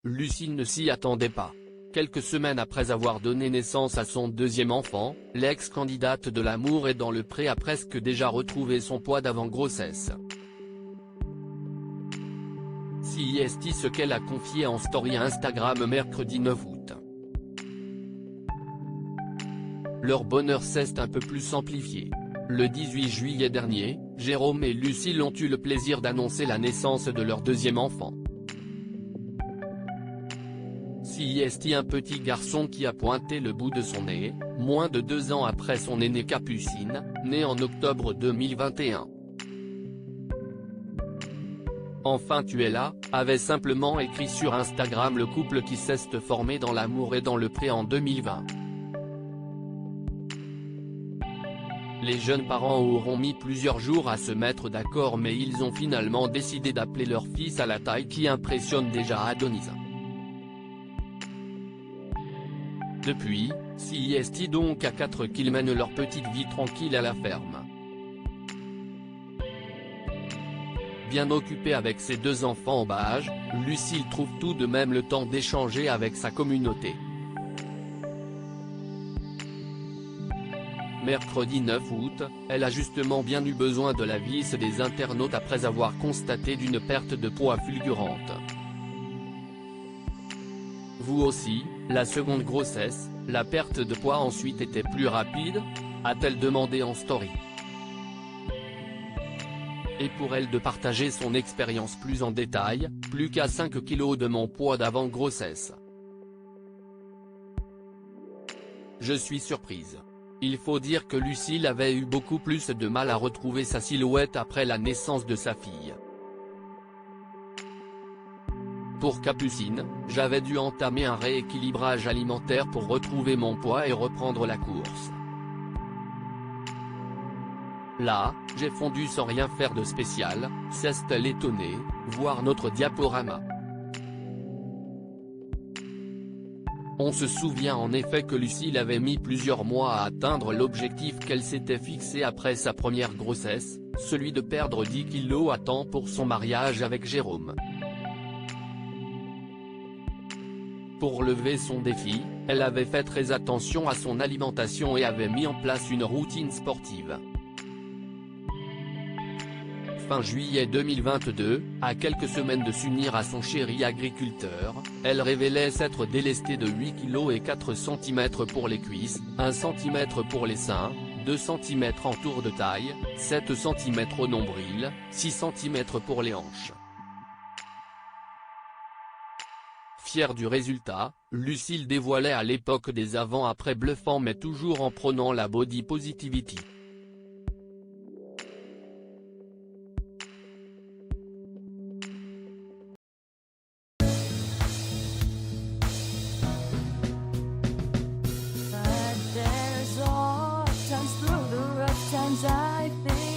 Lucille ne s'y attendait pas. Quelques semaines après avoir donné naissance à son deuxième enfant, l'ex-candidate de l'Amour est dans le pré a presque déjà retrouvé son poids d'avant-grossesse. C'est ce qu'elle a confié en story Instagram mercredi 9 août. Leur bonheur s'est un peu plus amplifié. Le 18 juillet dernier, Jérôme et Lucille ont eu le plaisir d'annoncer la naissance de leur deuxième enfant. C'est un petit garçon qui a pointé le bout de son nez, moins de 2 ans après son aînée Capucine, née en octobre 2021. Enfin tu es là, avait simplement écrit sur Instagram le couple qui s'est formé dans l'amour et dans le pré en 2020. Les jeunes parents auront mis plusieurs jours à se mettre d'accord, mais ils ont finalement décidé d'appeler leur fils à la taille qui impressionne déjà Adonis. Depuis, c'est donc à 4 qu'ils mènent leur petite vie tranquille à la ferme. Bien occupée avec ses 2 enfants en bas âge, Lucille trouve tout de même le temps d'échanger avec sa communauté. Mercredi 9 août, elle a justement bien eu besoin de l'avis des internautes après avoir constaté d'une perte de poids fulgurante. Vous aussi, la seconde grossesse, la perte de poids ensuite était plus rapide ? A-t-elle demandé en story. Et pour elle de partager son expérience plus en détail, plus qu'à 5 kg de mon poids d'avant-grossesse. Je suis surprise. Il faut dire que Lucille avait eu beaucoup plus de mal à retrouver sa silhouette après la naissance de sa fille. Pour Capucine, j'avais dû entamer un rééquilibrage alimentaire pour retrouver mon poids et reprendre la course. Là, j'ai fondu sans rien faire de spécial, s'est-elle étonnée, voir notre diaporama. On se souvient en effet que Lucille avait mis plusieurs mois à atteindre l'objectif qu'elle s'était fixé après sa première grossesse, celui de perdre 10 kilos à temps pour son mariage avec Jérôme. Pour relever son défi, elle avait fait très attention à son alimentation et avait mis en place une routine sportive. Fin juillet 2022, à quelques semaines de s'unir à son chéri agriculteur, elle révélait s'être délestée de 8 kg et 4 cm pour les cuisses, 1 cm pour les seins, 2 cm en tour de taille, 7 cm au nombril, 6 cm pour les hanches. Fière du résultat, Lucille dévoilait à l'époque des avant-après bluffants mais toujours en prônant la body positivity. But there's all times through the rough times I think